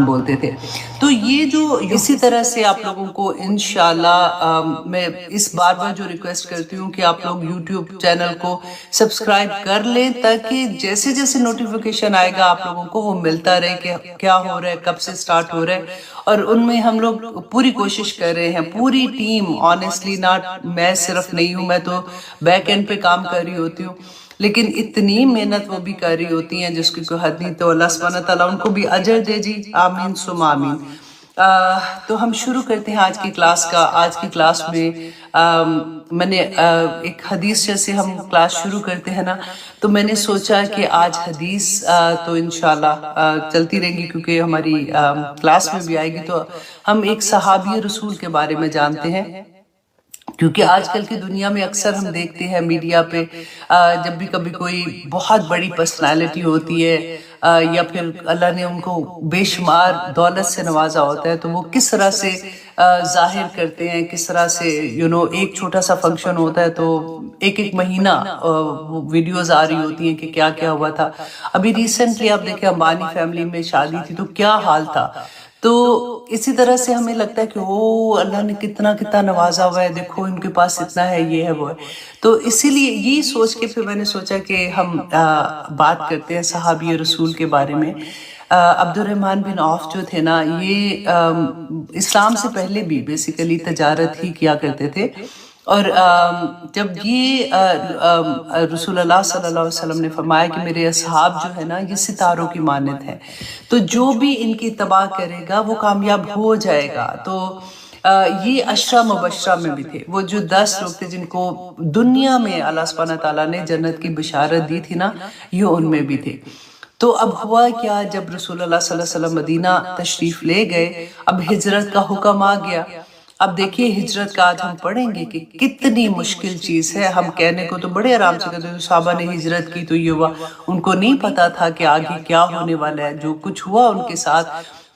بولتے تھے. تو یہ جو اسی طرح سے آپ لوگوں کو انشاءاللہ میں اس بار بار جو ریکویسٹ کرتی ہوں کہ آپ لوگ یوٹیوب چینل کو سبسکرائب کر لیں تاکہ جیسے جیسے نوٹیفیکیشن آئے گا آپ لوگوں کو وہ ملتا رہے کہ کیا ہو رہا ہے, کب سے سٹارٹ ہو رہا ہے. اور ان میں ہم لوگ پوری کوشش کر رہے ہیں, پوری ٹیم, آنیسٹلی ناٹ میں صرف نہیں ہوں, میں تو بیک اینڈ پہ کام کر رہی ہوتی ہوں, لیکن اتنی محنت وہ بھی کر رہی ہوتی ہیں جس کی کوئی حد نہیں. تو اللہ سبحانہ تعالیٰ ان کو بھی اجر دے جی, آمین ثم آمین. تو ہم شروع کرتے ہیں آج کی کلاس کا. آج کی کلاس میں میں نے ایک حدیث جیسے ہم کلاس شروع کرتے ہیں نا, تو میں نے سوچا کہ آج حدیث تو انشاءاللہ چلتی رہیں گی کیونکہ ہماری کلاس میں بھی آئے گی. تو ہم ایک صحابی رسول کے بارے میں جانتے ہیں, کیونکہ آج کل کی دنیا میں اکثر ہم دیکھتے ہیں میڈیا پہ جب بھی کبھی کوئی بہت بڑی پرسنالٹی ہوتی ہے یا پھر اللہ نے ان کو بے شمار دولت سے نوازا ہوتا ہے, تو وہ کس طرح سے ظاہر کرتے ہیں, کس طرح سے ایک چھوٹا سا فنکشن ہوتا ہے تو ایک مہینہ ویڈیوز آ رہی ہوتی ہیں کہ کیا کیا ہوا تھا. ابھی ریسنٹلی آپ دیکھیں امبانی فیملی میں شادی تھی تو کیا حال تھا. تو اسی طرح سے ہمیں لگتا ہے کہ اللہ نے کتنا کتنا نوازا ہوا ہے, دیکھو ان کے پاس اتنا ہے, یہ ہے وہ ہے. تو اسی لیے یہی سوچ کے پھر میں نے سوچا کہ ہم بات کرتے ہیں صحابی رسول کے بارے میں. عبد الرحمن بن عوف جو تھے نا, یہ اسلام سے پہلے بھی بیسیکلی تجارت ہی کیا کرتے تھے. اور جب یہ رسول اللہ صلی اللہ علیہ وسلم نے فرمایا کہ میرے اصحاب جو ہے نا یہ ستاروں کی مانند ہیں, تو جو بھی ان کی اتباع کرے گا وہ کامیاب ہو جائے گا. تو یہ عشرہ مبشرہ میں بھی تھے, وہ جو 10 لوگ تھے جن کو دنیا میں اللہ سبحانہ تعالیٰ نے جنت کی بشارت دی تھی نا, یہ ان میں بھی تھے. تو اب ہوا کیا, جب رسول اللہ صلی اللہ علیہ وسلم مدینہ تشریف لے گئے, اب ہجرت کا حکم آ گیا. اب دیکھیے ہجرت کا آج ہم پڑھیں گے کہ کتنی مشکل چیز ہے. ہم کہنے کو تو بڑے آرام سے کہتے ہیں صحابہ نے ہجرت کی تو یہ ہوا, ان کو نہیں پتا تھا کہ آگے کیا ہونے والا ہے. جو کچھ ہوا ان کے ساتھ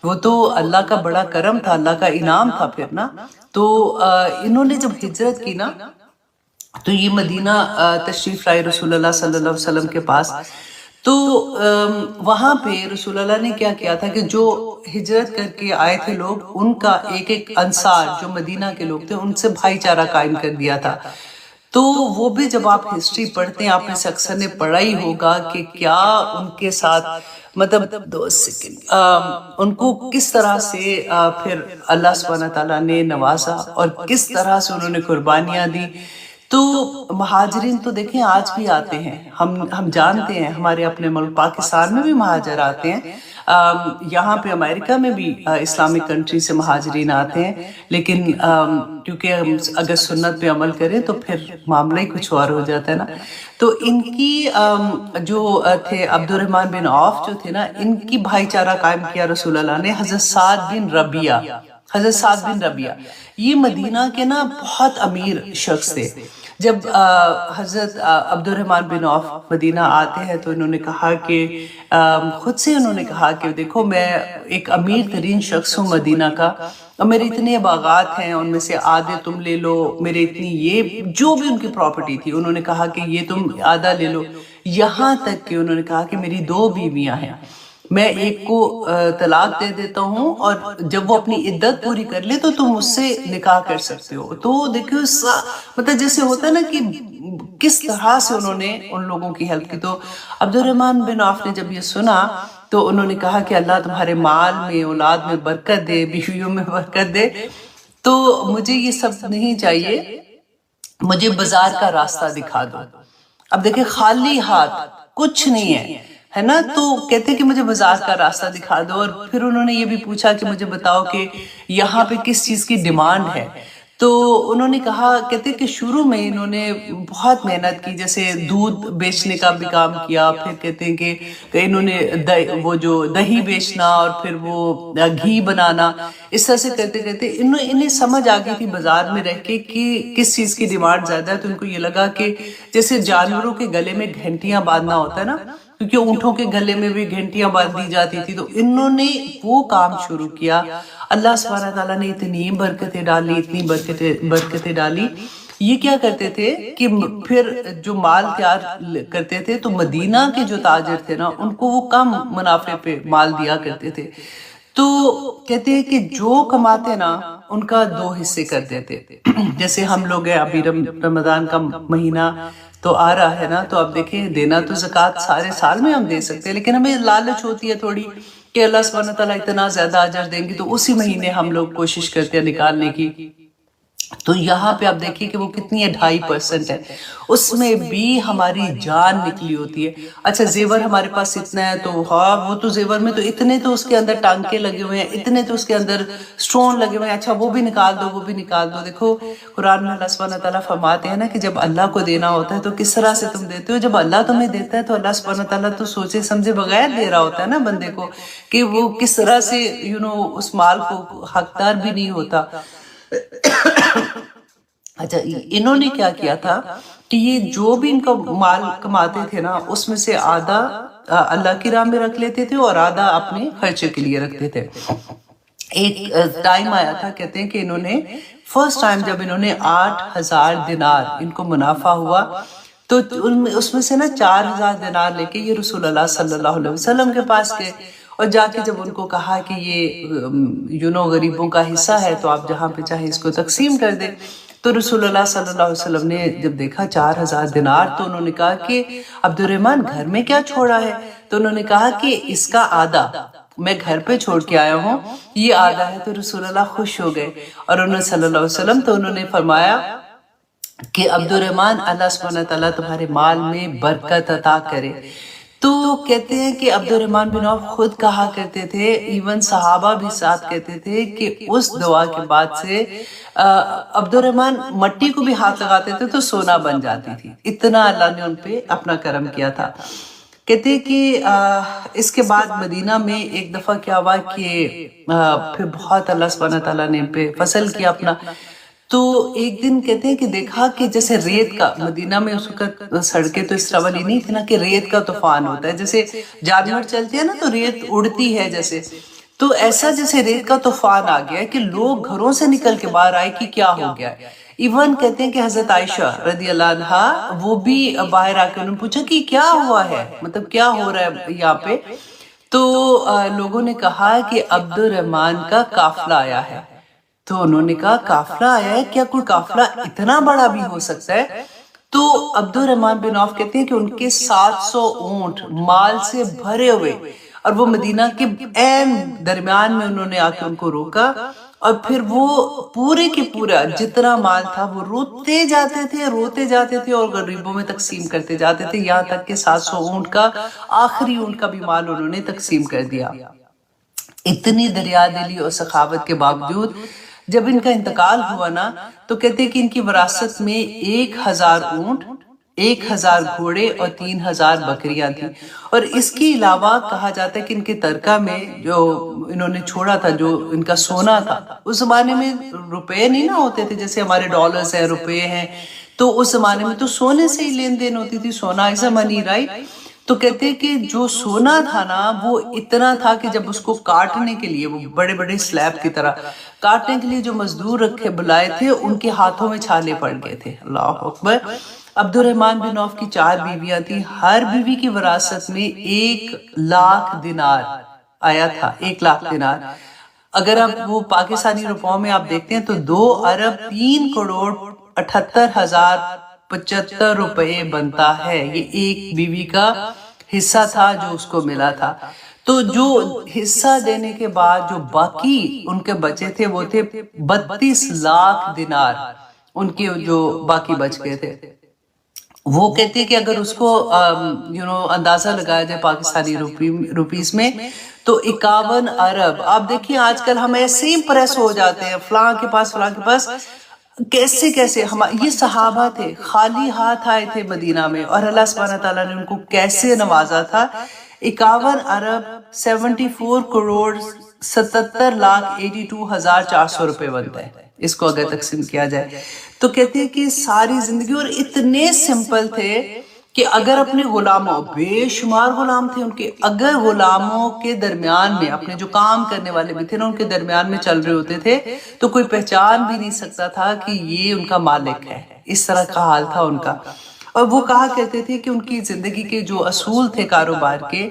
وہ تو اللہ کا بڑا کرم تھا, اللہ کا انعام تھا پھر نا. تو انہوں نے جب ہجرت کی نا تو یہ مدینہ تشریف لائے رسول اللہ صلی اللہ علیہ وسلم کے پاس. تو وہاں پہ رسول اللہ نے کیا کیا تھا کہ جو ہجرت کر کے آئے تھے لوگ, ان کا ایک انصار جو مدینہ کے لوگ تھے ان سے بھائی چارہ قائم کر دیا تھا. تو وہ بھی جب آپ ہسٹری پڑھتے ہیں, آپ میں سے اکثر نے پڑھا ہی ہوگا کہ کیا ان کے ساتھ مطلب ان کو کس طرح سے پھر اللہ سبحانہ تعالیٰ نے نوازا اور کس طرح سے انہوں نے قربانیاں دی. تو مہاجرین تو دیکھیں آج بھی آتے ہیں, ہم جانتے ہیں ہمارے اپنے ملک پاکستان میں بھی مہاجر آتے ہیں, یہاں پہ امریکہ میں بھی اسلامک کنٹری سے مہاجرین آتے ہیں. لیکن کیونکہ اگر سنت پہ عمل کریں تو پھر معاملہ ہی کچھ اور ہو جاتا ہے نا. تو ان کی جو تھے عبد الرحمن بن عوف جو تھے نا, ان کی بھائی چارہ قائم کیا رسول اللہ نے. حضرت سعد بن ربیعہ یہ مدینہ کے نا بہت امیر شخص تھے. جب حضرت عبد الرحمن بن عوف مدینہ آتے ہیں تو انہوں نے کہا کہ خود سے انہوں نے کہا کہ دیکھو میں ایک امیر ترین شخص ہوں مدینہ کا, اور میرے اتنے باغات ہیں, ان میں سے آدھے تم لے لو, میرے اتنی یہ جو بھی ان کی پراپرٹی تھی انہوں نے کہا کہ یہ تم آدھا لے لو. یہاں تک کہ انہوں نے کہا کہ میری 2 بیویاں ہیں, میں ایک کو طلاق دے دیتا ہوں اور جب وہ اپنی عدت پوری کر لے تو تم اس سے نکاح کر سکتے ہو. تو دیکھو مطلب جیسے ہوتا ہے نا کہ کس طرح سے انہوں نے ان لوگوں کی ہیلپ کی. تو عبد الرحمن بن عوف نے جب یہ سنا تو انہوں نے کہا کہ اللہ تمہارے مال میں, اولاد میں برکت دے, بیویوں میں برکت دے. تو مجھے یہ سب نہیں چاہیے, مجھے بازار کا راستہ دکھا دو. اب دیکھیں خالی ہاتھ کچھ نہیں ہے نا, تو کہتے کہ مجھے بازار کا راستہ دکھا دو. اور پھر انہوں نے یہ بھی پوچھا کہ مجھے بتاؤ کہ یہاں پہ کس چیز کی ڈیمانڈ ہے. تو انہوں نے کہا, کہتے کہ شروع میں انہوں نے بہت محنت کی, جیسے دودھ بیچنے کا بھی کام کیا, پھر کہتے ہیں کہ انہوں نے وہ جو دہی بیچنا اور پھر وہ گھی بنانا, اس طرح سے کرتے کرتے انہیں سمجھ آ گئی تھی بازار میں رہ کے کہ کس چیز کی ڈیمانڈ زیادہ ہے. تو ان کو یہ لگا کہ جیسے جانوروں کے گلے میں گھنٹیاں باندھنا ہوتا ہے نا, کیونکہ اونٹوں کے گلے میں بھی گھنٹیاں باندھ دی جاتی تھی, تو انہوں نے وہ کام شروع کیا. اللہ سبحانہ تعالیٰ نے اتنی برکتیں ڈالی, اتنی برکتیں ڈالی. یہ کیا کرتے تھے کہ پھر جو مال تیار کرتے تھے تو مدینہ کے جو تاجر تھے نا ان کو وہ کم منافع پہ مال دیا کرتے تھے. تو کہتے ہیں کہ جو کماتے نا ان کا 2 حصے کر دیتے. جیسے ہم لوگ ہیں ابھی رمضان کا مہینہ تو آ رہا ہے نا، تو اب دیکھیں دینا تو زکوٰۃ سارے سال میں ہم دے سکتے ہیں، لیکن ہمیں لالچ ہوتی ہے تھوڑی کہ اللہ سبحانہ تعالیٰ اتنا زیادہ اجر دیں گے، تو اسی مہینے ہم لوگ کوشش کرتے ہیں نکالنے کی. تو یہاں پہ آپ دیکھیے کہ وہ کتنی ہے، 2.5% ہے. اس میں بھی ہماری جان نکلی ہوتی ہے. اچھا زیور ہمارے پاس اتنا ہے تو ہاں وہ تو زیور میں تو اتنے تو اس کے اندر ٹانکے لگے ہوئے ہیں، اتنے تو اس کے اندر سٹون لگے ہوئے ہیں، اچھا وہ بھی نکال دو، وہ بھی نکال دو. دیکھو قرآن میں اللہ سبحانہ تعالیٰ فرماتے ہیں نا کہ جب اللہ کو دینا ہوتا ہے تو کس طرح سے تم دیتے ہو. جب اللہ تمہیں دیتا ہے تو اللہ سبحانہ تعالیٰ تو سوچے سمجھے بغیر دے رہا ہوتا ہے نا بندے کو، کہ وہ کس طرح سے اس مال کو حقدار بھی نہیں ہوتا. اچھا انہوں نے کیا کیا تھا کہ یہ جو بھی ان کا مال کماتے تھے نا، اس میں سے آدھا اللہ کی راہ میں رکھ لیتے تھے اور آدھا اپنے خرچے کے لیے رکھتے تھے. ایک ٹائم آیا تھا، کہتے ہیں کہ انہوں نے فرسٹ ٹائم جب انہوں نے 8,000 دینار ان کو منافع ہوا تو اس میں سے نا 4,000 دینار لے کے یہ رسول اللہ صلی اللہ علیہ وسلم کے پاس گئے، اور جا کے جب ان کو کہا کہ یہ غریبوں کا حصہ ہے تو آپ جہاں پہ چاہے اس کو تقسیم کر دیں. تو رسول اللہ صلی اللہ علیہ وسلم نے جب دیکھا 4,000 دینار تو انہوں نے کہا کہ عبد الرحمن گھر میں کیا چھوڑا ہے؟ تو انہوں نے کہا کہ اس کا آدھا میں گھر پہ چھوڑ کے آیا ہوں، یہ آدھا ہے. تو رسول اللہ خوش ہو گئے، اور انہوں صلی اللہ علیہ وسلم تو انہوں نے فرمایا کہ عبد الرحمن اللہ سبحانہ تعالیٰ تمہارے مال میں برکت عطا کرے. تو کہتے ہیں کہ عبد الرحمن بن عوف خود کہا کرتے تھے، ایون صحابہ بھی ساتھ کہتے تھے کہ اس دعا کے بعد سے عبد الرحمن مٹی کو بھی ہاتھ لگاتے تھے تو سونا بن جاتی تھی، اتنا اللہ نے ان پہ اپنا کرم کیا تھا. کہتے ہیں کہ اس کے بعد مدینہ میں ایک دفعہ کیا ہوا کہ پھر بہت اللہ سبحانہ تعالیٰ نے ان پہ فضل کیا اپنا. تو ایک دن کہتے ہیں کہ دیکھا کہ جیسے ریت کا، مدینہ میں اس وقت سڑکیں تو اس طرح والی نہیں تھی نا کہ ریت کا طوفان ہوتا ہے، جیسے جانور چلتے ہیں نا تو ریت اڑتی ہے جیسے، تو ایسا جیسے ریت کا طوفان آ گیا کہ لوگ گھروں سے نکل کے باہر آئے کہ کیا ہو گیا ہے. ایون کہتے ہیں کہ حضرت عائشہ رضی اللہ عنہا وہ بھی باہر آ کے انہوں نے پوچھا کہ کیا ہوا ہے، مطلب کیا ہو رہا ہے یہاں پہ. تو لوگوں نے کہا کہ عبد الرحمن کا قافلہ آیا ہے. تو انہوں نے کہا قافلہ آیا ہے؟ کیا کوئی قافلہ اتنا بڑا بھی ہو سکتا ہے؟ تو عبد الرحمن بن عوف کہتے ہیں کہ ان کے 700 اونٹ مال سے بھرے ہوئے، اور وہ مدینہ کے عین درمیان میں انہوں نے آ کے ان کو روکا، اور پھر وہ پورے کے پورا جتنا مال تھا وہ روتے جاتے تھے اور غریبوں میں تقسیم کرتے جاتے تھے، یہاں تک کہ 700 اونٹ کا آخری اونٹ کا بھی مال انہوں نے تقسیم کر دیا. اتنی دریا دلی اور سخاوت کے باوجود جب ان کا انتقال ہوا نا تو کہتے ہیں کہ ان کی وراثت میں 1,000 اونٹ، 1,000 گھوڑے اور 3,000 بکریاں تھیں. اور اس کے علاوہ کہا جاتا ہے کہ ان کے ترکہ میں جو انہوں نے چھوڑا تھا، جو ان کا سونا تھا، اس زمانے میں روپے نہیں نہ ہوتے تھے جیسے ہمارے ڈالرز ہیں، روپے ہیں، تو اس زمانے میں تو سونے سے ہی لین دین ہوتی تھی، سونا از اے منی، رائٹ. تو کہتے ہیں کہ جو سونا تھا نا وہ اتنا تھا کہ جب اس کو کاٹنے کے لیے، وہ بڑے بڑے سلیب کی طرح کاٹنے کے لیے جو مزدور بلائے تھے ان کے ہاتھوں میں چھالے پڑ گئے تھے. اللہ اکبر. عبد الرحمن بن عوف کی 4 بیویاں تھیں، ہر بیوی کی وراثت میں 1,00,000 دینار آیا تھا، 1,00,000 دینار. اگر آپ وہ پاکستانی روپوں میں آپ دیکھتے ہیں تو 2,03,78,075 روپے بنتا ہے. یہ ایک بیوی کا حصہ تھا جو اس کو ملا تھا. تو جو حصہ دینے کے بعد جو باقی ان کے بچے تھے وہ تھے 32,00,000 دینار، ان کے جو باقی بچ گئے تھے. وہ کہتے ہیں کہ اگر اس کو اندازہ لگایا جائے پاکستانی روپیز میں تو 51 ارب. آپ دیکھیں آج کل ہم ایسے ہی پریس ہو جاتے ہیں، فلاں کے پاس کیسے یہ صحابہ تھے، خالی ہاتھ آئے تھے مدینہ میں، اور اللہ سبحانہ تعالیٰ نے ان کو کیسے نوازا تھا. 51 ارب 74 کروڑ 77,82,400 روپے بنتا ہے اس کو اگر تقسیم کیا جائے. تو کہتے ہیں کہ ساری زندگی، اور اتنے سمپل تھے کہ اگر اپنے غلاموں، بے شمار غلام تھے ان کے، اگر غلاموں کے درمیان میں اپنے جو کام کرنے والے بھی تھے نا ان کے درمیان میں چل رہے ہوتے تھے تو کوئی پہچان بھی نہیں سکتا تھا کہ یہ ان کا مالک ہے. اس طرح کا حال تھا ان کا. اور وہ کہا کرتے تھے کہ ان کی زندگی کے جو اصول تھے کاروبار کے،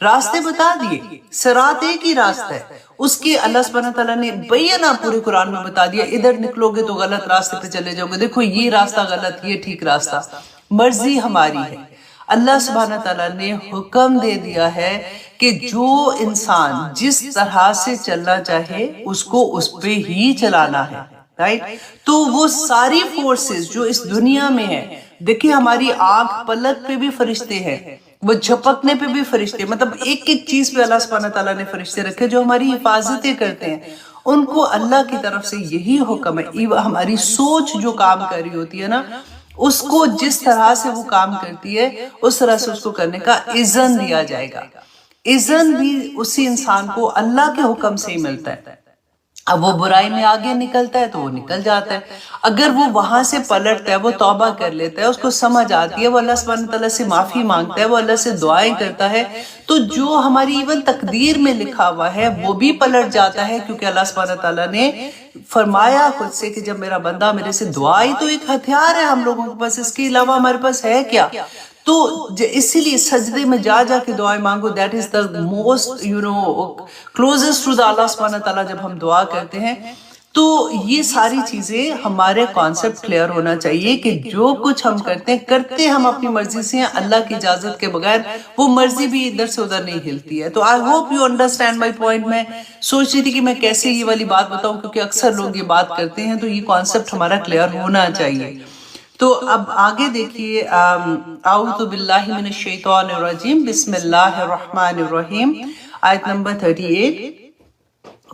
راستے بتا دیے، صراط ایک ہی راستہ ہے، اس کے اللہ سبحانہ تعالیٰ نے بیانہ پورے قرآن میں بتا دیا، ادھر نکلو گے تو غلط راستے پہ چلے جاؤ گے، دیکھو یہ راستہ غلط، یہ ٹھیک راستہ، مرضی ہماری ہے۔ اللہ سبحانہ تعالیٰ نے حکم دے دیا ہے کہ جو انسان جس طرح سے چلنا چاہے اس کو اس پہ ہی چلانا ہے، رائٹ؟ تو وہ ساری فورسز جو اس دنیا میں ہیں، دیکھیں ہماری آنکھ پلک پہ بھی فرشتے ہیں، وہ جھپکنے پہ بھی فرشتے، مطلب ایک ایک چیز پہ اللہ سبحانہ تعالیٰ نے فرشتے رکھے جو ہماری حفاظتیں کرتے ہیں، ان کو اللہ کی طرف سے یہی حکم ہے۔ ہماری سوچ جو کام کر رہی ہوتی ہے نا، اس کو جس طرح سے وہ کام کرتی ہے اس طرح سے اس کو کرنے کا اذن دیا جائے گا۔ اذن بھی اسی انسان کو اللہ کے حکم سے ہی ملتا ہے۔ اب وہ برائی میں آگے نکلتا ہے تو وہ نکل جاتا ہے، اگر وہ وہاں سے پلٹتا ہے، وہ توبہ کر لیتا ہے، اس کو سمجھ آتی ہے، وہ اللہ سبحانہ تعالیٰ سے معافی مانگتا ہے، وہ اللہ سے دعائیں کرتا ہے، تو جو ہماری ایون تقدیر میں لکھا ہوا ہے وہ بھی پلٹ جاتا ہے، کیونکہ اللہ سبحانہ تعالیٰ نے فرمایا خود سے کہ جب میرا بندہ میرے سے دعائی تو ایک ہتھیار ہے ہم لوگوں کے پاس، اس کے علاوہ ہمارے پاس ہے کیا؟ تو اسی لیے سجدے میں جا جا کے دعائیں مانگو، that is the most closest to the اللہ سبحانہ تعالیٰ۔ جب ہم دعا کرتے ہیں تو یہ ساری چیزیں ہمارے کانسیپٹ کلیئر ہونا چاہیے کہ جو کچھ ہم کرتے ہم اپنی مرضی سے ہیں، اللہ کی اجازت کے بغیر وہ مرضی بھی ادھر سے ادھر نہیں ہلتی ہے۔ تو I hope you understand my point. میں سوچ رہی تھی کہ میں کیسے یہ والی بات بتاؤں، کیونکہ اکثر لوگ یہ بات کرتے ہیں، تو یہ کانسیپٹ ہمارا کلیئر ہونا چاہیے۔ تو اب آگے دیکھیے، اعوذ باللہ من الشیطان الرجیم، بسم اللہ الرحمن الرحیم، آیت نمبر 38،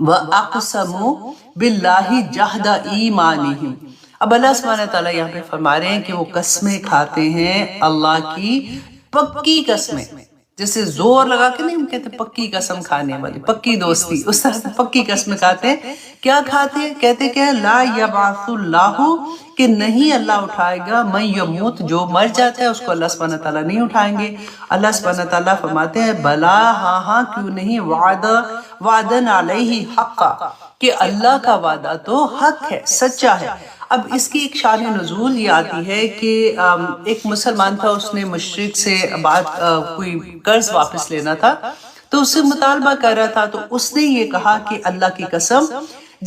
وَأَقْسَمُوا بِاللَّهِ جَهْدَ إِيمَانِهِمْ۔ اب اللہ سبحانہ تعالیٰ یہاں پہ فرما رہے ہیں کہ وہ قسمیں کھاتے ہیں اللہ کی پکی قسمیں، جیسے زور لگا کے نہیں ہم کہتے پکی قسم کھانے والی، پکی دوستی، اس طرح سے پکی قسمیں کھاتے ہیں۔ کیا کھاتے ہیں؟ کہتے کہ لا یبعث اللہ، کہ نہیں اللہ اٹھائے گا، من یموت، جو مر جاتا ہے اس کو اللہ سبحانہ تعالیٰ نہیں اٹھائیں گے۔ اللہ سبحانہ تعالیٰ فرماتے ہیں بلا، ہاں ہاں کیوں نہیں، وعدن علیہ حقا، کہ اللہ کا وعدہ تو حق ہے، سچا ہے۔ اب اس کی ایک شان نزول یہ آتی ہے کہ ایک مسلمان تھا، اس نے مشرک سے کوئی قرض واپس لینا تھا، تو اس سے مطالبہ کر رہا تھا، تو اس نے یہ کہا کہ اللہ کی قسم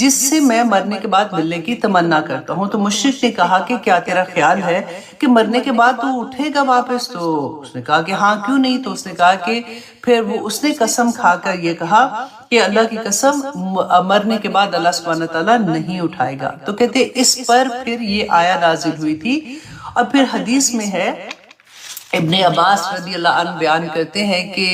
جس سے میں مرنے کے بعد ملنے کی تمنا کرتا ہوں۔ تو مشرک نے کہا کہ کیا تیرا خیال ہے کہ مرنے کے بعد تو اٹھے گا واپس؟ تو اس نے کہا کہ ہاں کیوں نہیں۔ تو اس نے کہا کہ پھر اس نے قسم کھا کر یہ کہا کہ اللہ کی قسم مرنے کے بعد اللہ سبحانہ تعالیٰ نہیں اٹھائے گا۔ تو کہتے اس پر پھر یہ آیا نازل ہوئی تھی۔ اور پھر حدیث میں ہے، ابن عباس رضی اللہ عنہ بیان کرتے ہیں کہ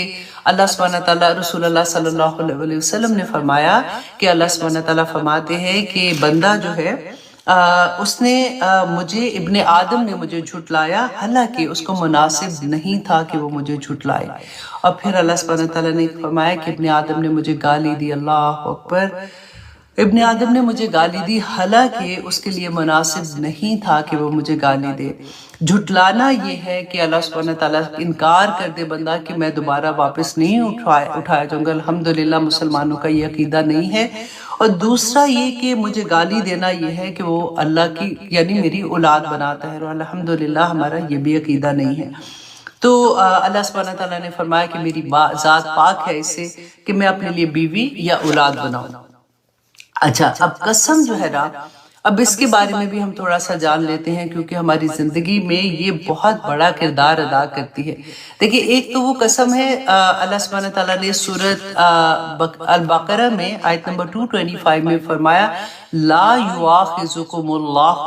اللہ سبحانہ تعالیٰ، رسول اللہ صلی اللہ علیہ وسلم نے فرمایا کہ اللہ سبحانہ تعالیٰ فرماتے ہیں کہ بندہ جو ہے اس نے مجھے، ابن آدم نے مجھے جھٹلایا، حالانکہ اس کو مناسب نہیں تھا کہ وہ مجھے جھٹلائے۔ اور پھر اللہ سبحانہ تعالیٰ نے فرمایا کہ ابن آدم نے مجھے گالی دی، اللہ اکبر، ابن آدم نے مجھے گالی دی حالانکہ اس کے لیے مناسب نہیں تھا کہ وہ مجھے گالی دے۔ جھٹلانا یہ ہے کہ اللہ سبحانہ تعالیٰ انکار کر دے بندہ کہ میں دوبارہ واپس نہیں اٹھایا جاؤں گا۔ الحمدللہ مسلمانوں کا یہ عقیدہ نہیں ہے۔ اور دوسرا یہ کہ مجھے گالی دینا یہ ہے کہ وہ اللہ کی یعنی میری اولاد بناتا ہے، اور الحمدللہ ہمارا یہ بھی عقیدہ نہیں ہے۔ تو اللہ سبحانہ تعالیٰ نے فرمایا کہ میری ذات پاک ہے اس سے کہ میں اپنے لیے بیوی یا اولاد بناؤں۔ اچھا، اب قسم جو ہے نا، اب اس کے بارے میں بھی ہم تھوڑا سا جان لیتے ہیں، کیونکہ ہماری زندگی میں یہ بہت بڑا کردار ادا کرتی ہے۔ دیکھیں، ایک تو وہ قسم ہے، اللہ سبحانہ تعالیٰ نے سورۃ البقرہ میں آیت نمبر 225 میں فرمایا لا یؤاخذکم اللہ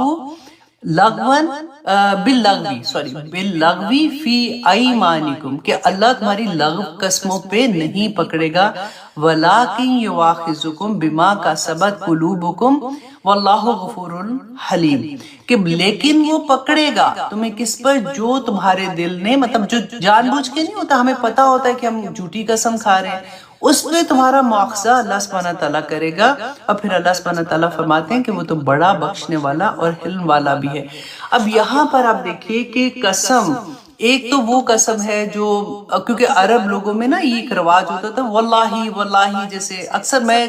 باللغو فی ایمانکم، کہ اللہ تمہاری لغو قسموں پہ نہیں پکڑے گا، ولیکن یؤاخذکم بما کسبت قلوبکم واللہ غفور حلیم، کہ لیکن وہ پکڑے گا تمہیں کس پر؟ جو تمہارے دل نے، مطلب جو جان بوجھ کے نہیں ہوتا، ہمیں پتا ہوتا ہے کہ ہم جھوٹی قسم کھا رہے ہیں، اس پہ تمہارا مواخذہ اللہ سبحانہ تعالیٰ کرے گا۔ اور پھر اللہ سبحانہ تعالیٰ فرماتے ہیں کہ وہ تو بڑا بخشنے والا اور حلم والا بھی ہے۔ اب یہاں پر آپ دیکھیے کہ قسم، ایک تو وہ قسم ہے جو، کیونکہ عرب لوگوں میں نا یہ ایک رواج ہوتا تھا، واللہ واللہ، جیسے اکثر میں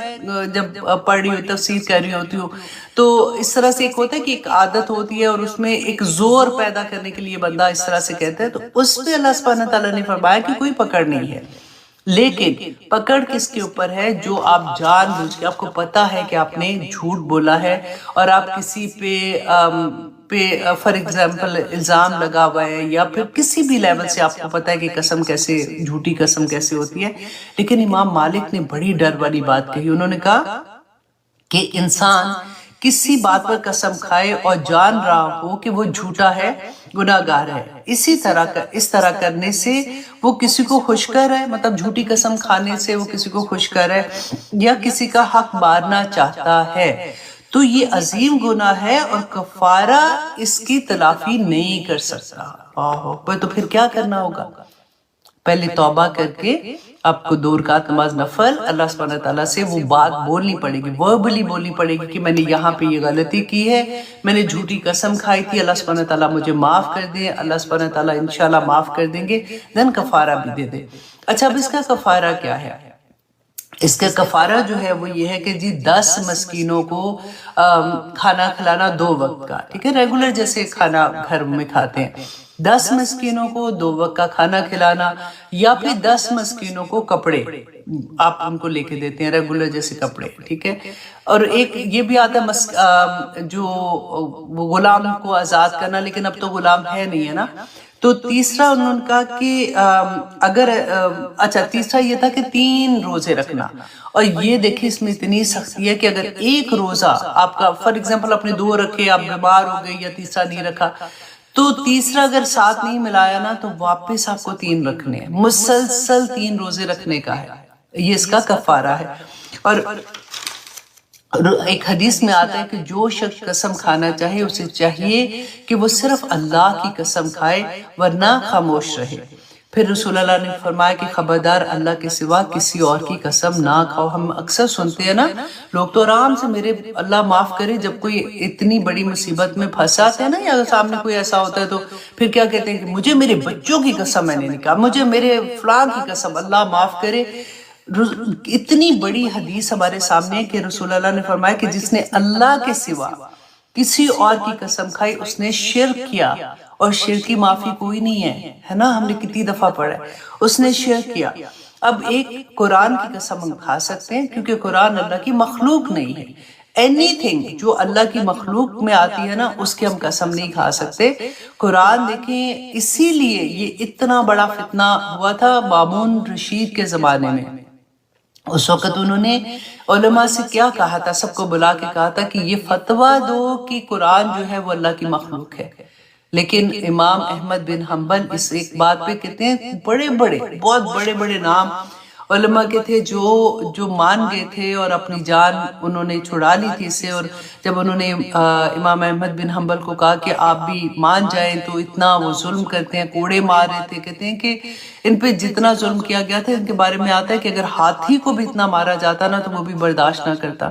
جب پڑھ رہی ہوں، تفسیر کر رہی ہوتی ہوں، تو اس طرح سے ایک ہوتا ہے کہ ایک عادت ہوتی ہے اور اس میں ایک زور پیدا کرنے کے لیے بندہ اس طرح سے کہتا ہے، تو اس پہ اللہ سبحانہ تعالیٰ نے فرمایا کہ کوئی پکڑ نہیں ہے۔ لیکن پکڑ کس کے اوپر ہے؟ جو آپ جان بوجھ کے، آپ کو پتا ہے کہ آپ نے جھوٹ بولا ہے اور آپ کسی پہ فار ایگزامپل الزام لگا ہوا ہے، یا پھر کسی بھی لیول سے آپ کو پتا ہے کہ قسم کیسے، جھوٹی قسم کیسے ہوتی ہے۔ لیکن امام مالک نے بڑی ڈر والی بات کہی، انہوں نے کہا کہ انسان کسی بات پر قسم کھائے اور جان رہا ہو کہ وہ جھوٹا ہے، گناہ گار ہے، اس طرح کرنے سے وہ کسی کو خوش کر رہا ہے، مطلب جھوٹی قسم کھانے سے وہ کسی کو خوش کر رہا ہے یا کسی کا حق مارنا چاہتا ہے، تو یہ عظیم گناہ ہے اور کفارہ اس کی تلافی نہیں کر سکتا۔ تو پھر کیا کرنا ہوگا؟ پہلے توبہ کر کے آپ کو 2 رکعت نماز نفل اللہ سبحانہ تعالیٰ سے وہ بات بولنی پڑے گی، وربلی بولنی پڑے گی کہ میں نے یہاں پہ یہ غلطی کی ہے، میں نے جھوٹی قسم کھائی تھی، اللہ سبحانہ تعالیٰ مجھے معاف کر دیں، اللہ سبحانہ تعالیٰ انشاءاللہ معاف کر دیں گے، دین کفارہ بھی دے دیں۔ اچھا، اب اس کا کفارہ کیا ہے؟ اس کا کفارہ جو ہے وہ یہ ہے کہ 10 مسکینوں کو کھانا کھلانا 2 وقت کا، ٹھیک ہے، ریگولر جیسے کھانا گھر میں کھاتے ہیں، 10 مسکینوں کو 2 وقت کا کھانا کھلانا، یا پھر 10 مسکینوں کو کپڑے آپ ان کو لے کے دیتے ہیں ریگولر جیسے کپڑے، ٹھیک ہے۔ اور ایک یہ بھی آتا ہے جو غلام کو آزاد کرنا، لیکن اب تو غلام ہے نہیں ہے نا۔ تو تیسرا انہوں نے کہا کہ تیسرا یہ تھا کہ 3 روزے رکھنا، اور یہ دیکھیں اس میں اتنی سختی ہے کہ اگر ایک روزہ آپ کا فار ایگزامپل اپنے 2 رکھے، آپ بیمار ہو گئے یا تیسرا نہیں رکھا، تو تیسرا اگر ساتھ نہیں ملایا نا تو واپس آپ کو 3 رکھنے ہیں، مسلسل 3 روزے رکھنے کا ہے، یہ اس کا کفارہ ہے۔ اور ایک حدیث میں آتا ہے کہ جو شخص قسم کھانا چاہے اسے چاہیے کہ وہ صرف اللہ کی قسم کھائے ورنہ خاموش رہے۔ پھر رسول اللہ نے فرمایا کہ خبردار اللہ کے سوا کسی اور کی قسم نہ کھاؤ۔ ہم اکثر سنتے ہیں نا، لوگ تو آرام سے میرے اللہ معاف کرے، جب کوئی اتنی بڑی مصیبت میں پھنساتے ہیں نا، یا سامنے کوئی ایسا ہوتا ہے تو پھر کیا کہتے ہیں کہ مجھے میرے بچوں کی قسم میں نے نہیں کہا، مجھے میرے فلاں کی قسم، اللہ معاف کرے۔ اتنی بڑی حدیث ہمارے سامنے ہے کہ رسول اللہ نے فرمایا کہ جس نے اللہ کے سوا کسی اور کی قسم کھائی اس نے شرک کیا، اور شرک کی معافی کوئی نہیں ہے نا، ہم نے کتنی دفعہ پڑھا ہے، اس نے شرک کیا۔ اب ایک قرآن کی قسم ہم کھا سکتے ہیں کیونکہ قرآن اللہ کی مخلوق نہیں ہے، اینی تھنگ جو اللہ کی مخلوق میں آتی ہے نا اس کی ہم قسم نہیں کھا سکتے۔ قرآن دیکھیں، اسی لیے یہ اتنا بڑا فتنہ ہوا تھا مامون رشید کے زمانے میں۔ اس وقت انہوں نے علماء سے کیا کہا تھا، سب کو بلا کے کہا تھا کہ یہ فتویٰ دو کہ قرآن جو ہے وہ اللہ کی مخلوق ہے، لیکن امام احمد بن حنبل اس ایک بات پہ کہتے ہیں، بہت بڑے بڑے نام علماء کے تھے جو مان گئے تھے اور اپنی جان انہوں نے چھڑا لی تھی اس سے۔ اور جب انہوں نے امام احمد بن حنبل کو کہا کہ آپ بھی مان جائیں تو اتنا وہ ظلم کرتے ہیں، کوڑے مار رہے تھے، کہتے ہیں کہ ان پہ جتنا ظلم کیا گیا تھا ان کے بارے میں آتا ہے کہ اگر ہاتھی کو بھی اتنا مارا جاتا نا تو وہ بھی برداشت نہ کرتا۔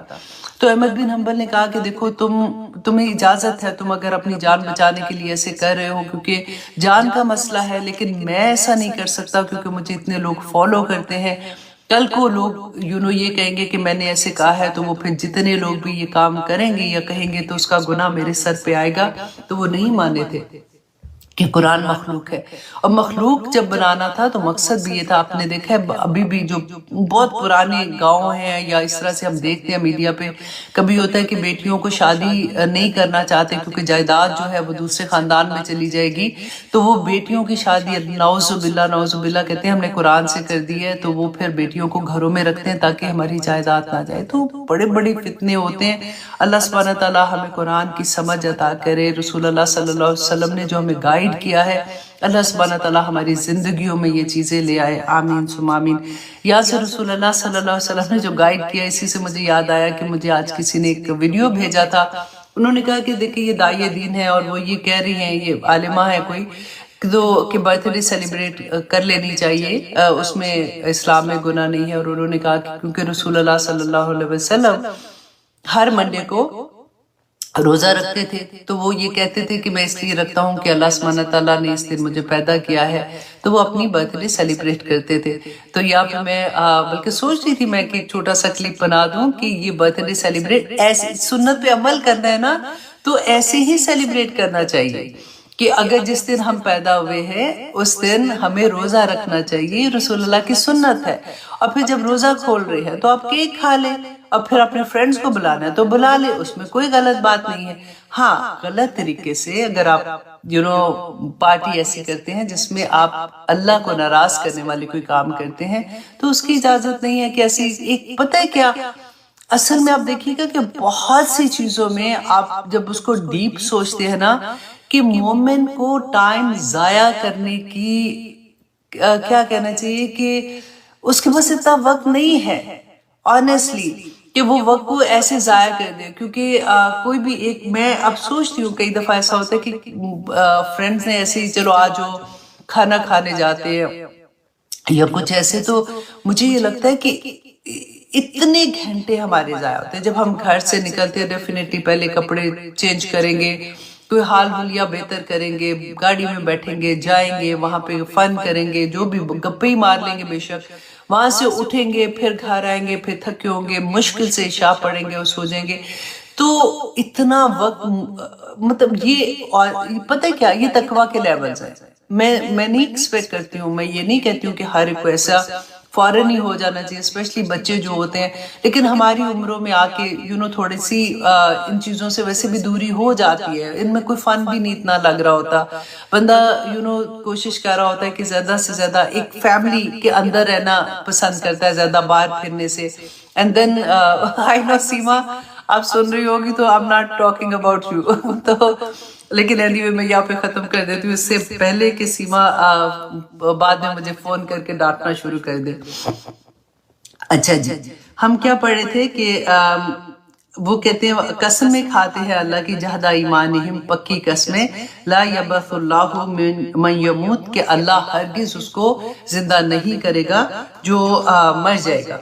تو احمد بن حنبل نے کہا کہ دیکھو تمہیں اجازت ہے، تم اگر اپنی جان بچانے کے لیے ایسے کر رہے ہو کیونکہ جان کا مسئلہ ہے، لیکن میں ایسا نہیں کر سکتا کیونکہ مجھے اتنے لوگ فالو کرتے ہیں، کل کو لوگ یہ کہیں گے کہ میں نے ایسے کہا ہے، تو وہ پھر جتنے لوگ بھی یہ کام کریں گے یا کہیں گے تو اس کا گناہ میرے سر پہ آئے گا۔ تو وہ نہیں مانے تھے کہ قرآن مخلوق ہے، اور مخلوق جب بنانا تھا تو مقصد بھی یہ تھا۔ آپ نے دیکھا ہے ابھی بھی جو بہت پرانے گاؤں ہیں یا اس طرح سے ہم دیکھتے ہیں میڈیا پہ، کبھی ہوتا ہے کہ بیٹیوں کو شادی نہیں کرنا چاہتے کیونکہ جائیداد جو ہے وہ دوسرے خاندان میں چلی جائے گی، تو وہ بیٹیوں کی شادی نعوذ باللہ کہتے ہیں ہم نے قرآن سے کر دی ہے، تو وہ پھر بیٹیوں کو گھروں میں رکھتے ہیں تاکہ ہماری جائیداد نہ جائے۔ تو بڑے فتنے ہوتے ہیں۔ اللہ سبحانہ تعالیٰ ہمیں قرآن کی سمجھ عطا کرے۔ رسول اللہ صلی اللہ علیہ وسلم نے جو ہمیں گائیڈ کیا ہے، اللہ سبحانہ تعالیٰ ہماری زندگیوں میں یہ چیزیں لے آئے، آمین ثم آمین۔ یہاں سے رسول اللہ صلی اللہ علیہ وسلم نے جو گائیڈ کیا، اسی سے مجھے یاد آیا کہ مجھے آج کسی نے ایک ویڈیو بھیجا تھا، انہوں نے کہا کہ دیکھیں یہ داعیہ دین ہے اور وہ یہ کہہ رہی ہیں، یہ عالمہ ہے کوئی، کہ برتھ ڈے سیلیبریٹ کر لینی چاہیے، اس میں اسلام میں گناہ نہیں ہے۔ اور انہوں نے کہا کہ کیونکہ رسول اللہ صلی اللہ علیہ وسلم ہر منڈے کو روزہ رکھتے تھے، تو وہ یہ کہتے تھے کہ میں اس لیے رکھتا ہوں کہ اللہ سبحانہ تعالیٰ نے اس دن مجھے پیدا کیا ہے، تو وہ اپنی برتھ ڈے سیلیبریٹ کرتے تھے۔ تو یہاں پہ میں بلکہ سوچ رہی تھی میں کہ ایک چھوٹا سا کلپ بنا دوں کہ یہ برتھ ڈے سیلیبریٹ ایسے سنت پہ عمل کرنا ہے نا، تو ایسے ہی سیلیبریٹ کرنا چاہیے۔ کہ اگر جس دن ہم پیدا ہوئے ہیں اس دن ہمیں روزہ رکھنا چاہیے، رسول اللہ کی سنت ہے. اور پھر جب روزہ کھول رہے ہیں تو آپ کیک کھا لیں، اور پھر اپنے فرینڈز کو بلانا ہے تو بلا لیں، اس میں کوئی غلط بات نہیں ہے. ہاں غلط طریقے سے اگر آپ پارٹی ایسی کرتے ہیں جس میں آپ اللہ کو ناراض کرنے والے کوئی کام کرتے ہیں تو اس کی اجازت نہیں ہے. کہ ایسی ایک پتہ ہے کیا اصل میں آپ دیکھیے گا کہ بہت سی چیزوں میں آپ جب اس کو ڈیپ سوچتے ہیں نا کہ مومن کو ٹائم ضائع کرنے کی کیا کہنا چاہیے کہ اس کے پاس اتنا وقت نہیں ہے آنیسٹلی کہ وہ وقت کو ایسے ضائع کر دے. کیونکہ کوئی بھی ایک میں اب سوچتی ہوں کئی دفعہ ایسا ہوتا ہے کہ فرینڈز نے ایسے ہی چلو آج وہ کھانا کھانے جاتے ہیں یا کچھ ایسے، تو مجھے یہ لگتا ہے کہ اتنے گھنٹے ہمارے ضائع ہوتے ہیں. جب ہم گھر سے نکلتے ہیں ڈیفینیٹلی پہلے کپڑے چینج کریں گے، کوئی حال حلیہ بہتر کریں گے، گاڑی میں بیٹھیں گے، جائیں گے، وہاں پہ فن کریں گے، جو بھی گپے ہی مار لیں گے بے شک. وہاں سے اٹھیں گے، پھر گھر آئیں گے، پھر تھکے ہوں گے، مشکل سے عشاء پڑھیں گے اور سو جائیں گے. تو اتنا وقت مطلب یہ، اور پتہ کیا یہ تقویٰ کے لیولز ہیں. میں نہیں ایکسپیکٹ کرتی ہوں، میں یہ نہیں کہتی ہوں کہ ہر ایک کو ایسا فوراً ہی ہو جانا چاہیے، اسپیشلی بچے جو ہوتے ہیں. لیکن ہماری عمروں میں آ کے تھوڑی سی ان چیزوں سے ویسے بھی دوری ہو جاتی ہے. ان میں کوئی فن بھی نہیں اتنا لگ رہا ہوتا. بندہ کوشش کر رہا ہوتا ہے کہ زیادہ سے زیادہ ایک فیملی کے اندر رہنا پسند کرتا ہے زیادہ باہر پھرنے سے. اینڈ دین آئی نو سیما آپ سن رہی ہوگی تو I'm not talking about you تو لیکن anyway میں یہاں پہ ختم کر دیتی ہوں اس سے پہلے کہ سیما بعد میں مجھے فون کر کے ڈانٹنا شروع کر دے. اچھا جی، ہم کیا پڑھ رہے تھے کہ وہ کہتے ہیں قسمیں کھاتے ہیں اللہ کی جہدہ ایمانہم، پکی قسمیں، لا یبعث اللہ من یموت، کہ اللہ ہرگز اس کو زندہ نہیں کرے گا جو مر جائے گا.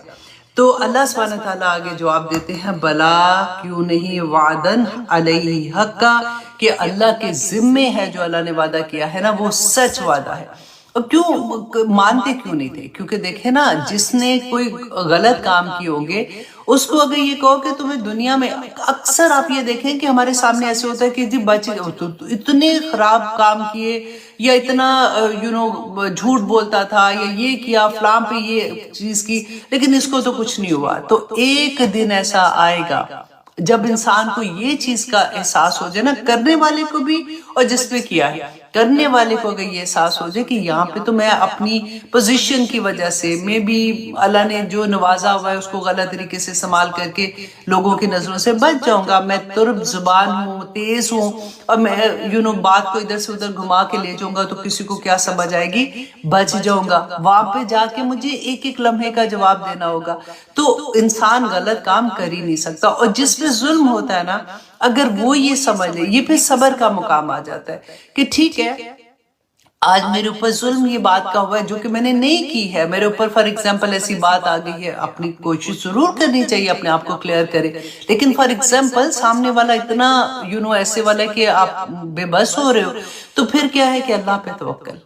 تو اللہ سبحانہ تعالیٰ آگے جواب دیتے ہیں بلا کیوں نہیں، وعدن علیہ حقا، کہ اللہ کے ذمے ہے جو اللہ نے وعدہ کیا ہے نا وہ سچ وعدہ ہے. اور کیوں مانتے کیوں نہیں تھے؟ کیونکہ دیکھیں نا جس نے کوئی غلط کام کیے ہوں گے اس کو اگر یہ کہو کہ تمہیں دنیا میں، اکثر آپ یہ دیکھیں کہ ہمارے سامنے ایسے ہوتا ہے کہ جی بچے اتنے خراب کام کیے یا اتنا جھوٹ بولتا تھا یا یہ کیا فلاں پہ یہ چیز کی، لیکن اس کو تو کچھ نہیں ہوا. تو ایک دن ایسا آئے گا جب انسان کو یہ چیز کا احساس ہو جائے نا، کرنے والے کو بھی اور جس پہ کیا ہے، کرنے والے کو اگر یہ احساس ہو جائے کہ یہاں پہ تو میں اپنی پوزیشن کی وجہ سے، میں بھی اللہ نے جو نوازا ہوا ہے اس کو غلط طریقے سے استعمال کر کے لوگوں کی نظروں سے بچ جاؤں گا، میں ترب زبان ہوں، تیز ہوں، اور میں بات کو ادھر سے ادھر گھما کے لے جاؤں گا تو کسی کو کیا سمجھ آئے گی، بچ جاؤں گا. وہاں پہ جا کے مجھے ایک ایک لمحے کا جواب دینا ہوگا. تو انسان غلط کام کر ہی نہیں سکتا. اور جس پہ ظلم ہوتا ہے نا، اگر وہ یہ سمجھ لے، یہ پھر صبر کا مقام آ جاتا ہے کہ ٹھیک ہے آج میرے اوپر ظلم یہ بات کا ہوا ہے جو کہ میں نے نہیں کی ہے، میرے اوپر فار ایگزامپل ایسی بات آ گئی ہے، اپنی کوشش ضرور کرنی چاہیے اپنے آپ کو کلیئر کرے. لیکن فار ایگزامپل سامنے والا اتنا ایسے والا ہے کہ آپ بے بس ہو رہے ہو، تو پھر کیا ہے کہ اللہ پہ توکل،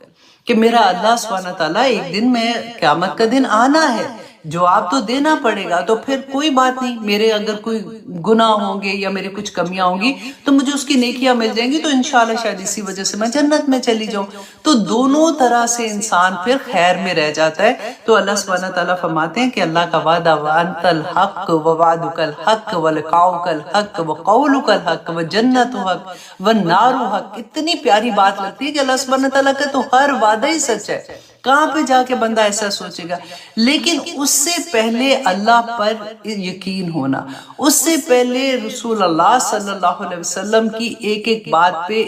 کہ میرا اللہ سبحانہ تعالیٰ ایک دن میں قیامت کا دن آنا ہے، جواب تو دینا پڑے گا. تو پھر کوئی بات نہیں، میرے اگر کوئی گناہ ہوں گے یا میرے کچھ کمیاں ہوں گی تو مجھے اس کی نیکیاں مل جائیں گی، تو انشاءاللہ شاید اسی وجہ سے میں جنت میں چلی جاؤں. تو دونوں طرح سے انسان پھر خیر میں رہ جاتا ہے. تو اللہ سبحانہ تعالیٰ فرماتے ہیں کہ اللہ کا وعدہ وَأَنْتَ الْحَقُّ وَوَعْدُكَ الْحَقُّ وَلِقَاؤُكَ الْحَقُّ وَقَوْلُكَ الْحَقُّ وَجَنَّتُ حَقٌّ وَالنَّارُ حَقٌّ. اتنی پیاری بات لگتی ہے کہ اللہ سبحانہ تعالیٰ کا تو ہر وعدہ ہی سچ ہے. کہاں پہ جا کے بندہ ایسا سوچے گا؟ لیکن اس سے پہلے اللہ پر یقین ہونا، اس سے پہلے رسول اللہ صلی اللہ علیہ وسلم کی ایک ایک بات پہ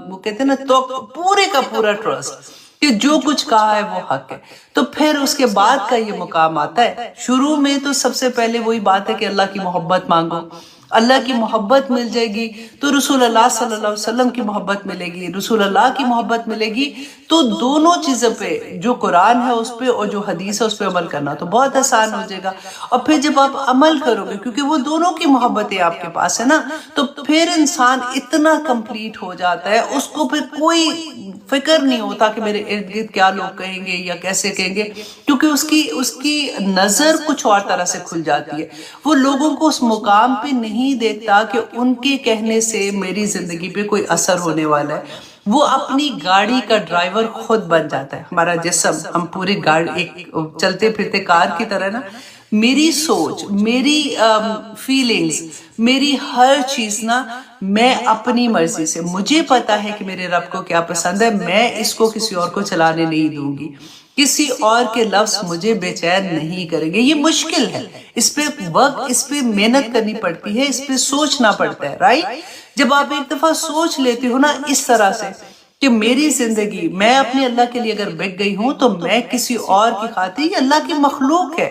وہ کہتے ہیں نا تو پورے کا پورا ٹرسٹ کہ جو کچھ کہا ہے وہ حق ہے. تو پھر اس کے بعد کا یہ مقام آتا ہے. شروع میں تو سب سے پہلے وہی بات ہے کہ اللہ کی محبت مانگو، اللہ کی محبت مل جائے گی تو رسول اللہ صلی اللہ علیہ وسلم کی محبت ملے گی، رسول اللہ کی محبت ملے گی. تو دونوں چیزوں پہ، جو قرآن ہے اس پہ اور جو حدیث ہے اس پہ عمل کرنا تو بہت آسان ہو جائے گا. اور پھر جب آپ عمل کرو گے، کیونکہ وہ دونوں کی محبتیں آپ کے پاس ہے نا، تو پھر انسان اتنا کمپلیٹ ہو جاتا ہے، اس کو پھر کوئی فکر نہیں ہوتا کہ میرے ارد گرد کیا لوگ کہیں گے یا کیسے کہیں گے، کیونکہ اس کی نظر کچھ اور طرح سے کھل جاتی ہے. وہ لوگوں کو اس مقام پہ نہیں نہیں دیکھتا کہ ان کے کہنے سے میری زندگی پہ کوئی اثر ہونے والا ہے. وہ اپنی گاڑی کا ڈرائیور خود بن جاتا ہے. ہمارا جسم، ہم پوری گاڑی ایک چلتے پھرتے کار کی طرح نا. میری سوچ، میری فیلنگز، میری ہر چیز نا میں اپنی مرضی سے، مجھے پتا ہے کہ میرے رب کو کیا پسند ہے، میں اس کو کسی اور کو چلانے نہیں دوں گی. کسی اور کے لفظ مجھے بے چین نہیں کریں گے. یہ مشکل ہے، اس پہ وقت، اس پہ محنت کرنی پڑتی ہے، اس پہ سوچنا پڑتا ہے. رائٹ؟ جب آپ ایک دفعہ سوچ لیتے ہو نا اس طرح سے کہ میری زندگی، میں اپنے اللہ کے لیے اگر بک گئی ہوں تو میں کسی اور کی خاطر، یہ اللہ کی مخلوق ہے.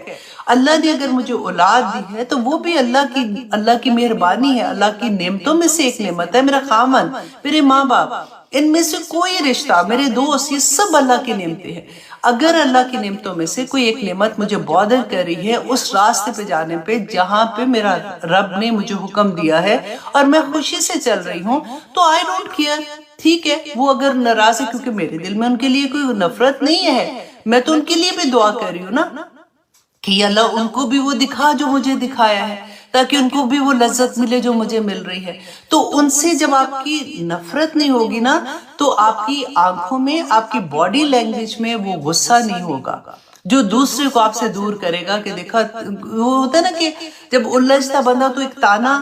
اللہ نے اگر مجھے اولاد دی ہے تو وہ بھی اللہ کی مہربانی ہے، اللہ کی نعمتوں میں سے ایک نعمت ہے. میرا خامن، میرے ماں باپ، ان میں سے کوئی رشتہ، میرے دوست، یہ سب اللہ کی نعمتیں ہیں. اگر اللہ کی نعمتوں میں سے کوئی ایک نعمت مجھے بادر کر رہی ہے اس راستے پہ جانے پہ جہاں پہ میرا رب نے مجھے حکم دیا ہے اور میں خوشی سے چل رہی ہوں، تو آئی ڈونٹ کیئر. ٹھیک ہے، وہ اگر ناراض ہے، کیونکہ میرے دل میں ان کے لیے کوئی نفرت نہیں ہے، میں تو ان کے لیے بھی دعا کر رہی ہوں نا کہ اللہ ان کو بھی وہ دکھا جو مجھے دکھایا ہے، تاکہ ان کو بھی وہ لذت ملے جو مجھے مل رہی ہے. تو ان سے جب آپ کی نفرت نہیں ہوگی نا تو آپ کی آنکھوں میں، آپ کی باڈی لینگویج میں وہ غصہ نہیں ہوگا جو دوسرے کو آپ سے دور کرے گا. کہ دیکھا، وہ ہوتا ہے نا کہ جب الجھتا بندہ تو ایک تانا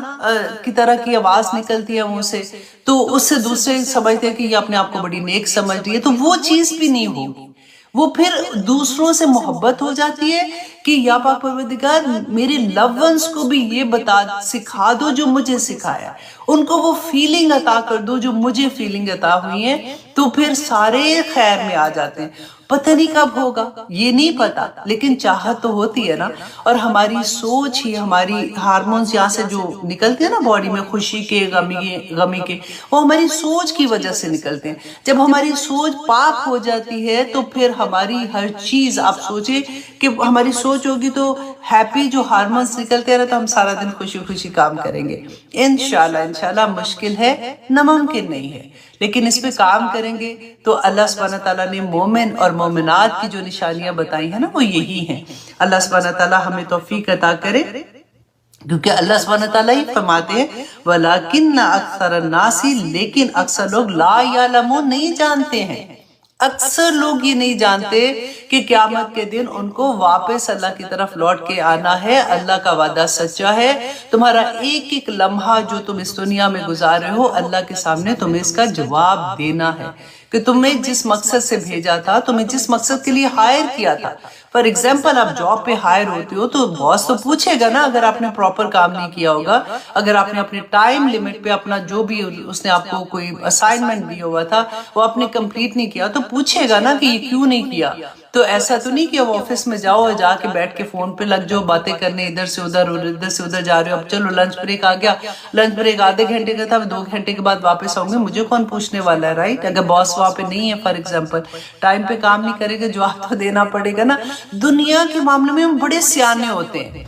کی طرح کی آواز نکلتی ہے منہ سے، تو اس سے دوسرے سمجھتے ہیں کہ یہ اپنے آپ کو بڑی نیک سمجھ رہی ہے، تو وہ چیز بھی نہیں ہوگی. وہ پھر دوسروں سے محبت ہو جاتی ہے کہ یا پاک پروردگار میرے لو ونس کو بھی یہ سکھا دو جو مجھے سکھایا، ان کو وہ فیلنگ عطا کر دو جو مجھے فیلنگ عطا ہوئی ہیں. تو پھر سارے خیر میں آ جاتے ہیں. پتہ نہیں کب ہوگا، یہ نہیں پتا، لیکن چاہت تو ہوتی ہے نا. اور ہماری سوچ ہی، ہماری ہارمونز یہاں سے جو نکلتے ہیں نا باڈی میں، خوشی کے، غمی کے، وہ ہماری سوچ کی وجہ سے نکلتے ہیں. جب ہماری سوچ پاک ہو جاتی ہے تو پھر ہماری ہر چیز، آپ سوچیں کہ ہماری سوچ ہوگی تو ہیپی جو ہارمونز نکلتے رہے تو ہم سارا دن خوشی خوشی کام کریں گے. انشاءاللہ مشکل ہے، ناممکن نہیں ہے، لیکن اس پہ کام کریں گے تو اللہ سبحانہ تعالیٰ نے مومن اور مومنات کی جو نشانیاں بتائی ہیں نا وہ یہی ہیں. اللہ سبحانہ تعالیٰ ہمیں توفیق عطا کرے، کیونکہ اللہ سبحانہ تعالیٰ ہی فرماتے ہیں وَلَكِنَّ أَكْثَرَ النَّاسِ، لیکن اکثر لوگ لا يَعْلَمُونَ، نہیں جانتے ہیں. اکثر لوگ یہ نہیں جانتے کہ قیامت کے دن ان کو واپس اللہ کی طرف لوٹ کے آنا ہے. اللہ کا وعدہ سچا ہے. تمہارا ایک ایک لمحہ جو تم اس دنیا میں گزار رہے ہو، اللہ کے سامنے تمہیں اس کا جواب دینا ہے کہ تمہیں جس مقصد سے بھیجا تھا، تمہیں جس مقصد کے لیے ہائر کیا تھا. فار ایگزامپل، آپ جاب پہ ہائر ہوتے ہو تو باس تو پوچھے گا نا اگر آپ نے پراپر کام نہیں کیا ہوگا، اگر آپ نے اپنے ٹائم لیمٹ پہ اپنا جو بھی اس نے آپ کو کوئی اسائنمنٹ دیا ہوا تھا وہ آپ نے کمپلیٹ نہیں کیا، تو پوچھے گا نا کہ یہ کیوں نہیں کیا. تو ایسا تو نہیں کہ وہ آفس میں جاؤ اور جا کے بیٹھ کے فون پہ لگ جاؤ، باتیں کرنے، ادھر سے ادھر اور ادھر سے ادھر جا رہے ہو. اب چلو لنچ بریک آ گیا، لنچ بریک آدھے گھنٹے کا تھا، 2 گھنٹے کے بعد واپس آؤں گے، مجھے کون پوچھنے والا ہے. رائٹ؟ اگر باس وہاں پہ نہیں ہے فار ایگزامپل، ٹائم پہ کام نہیں کرے گا، جواب تو دینا پڑے گا نا. دنیا کے معاملے میں ہم بڑے سیانے ہوتے ہیں.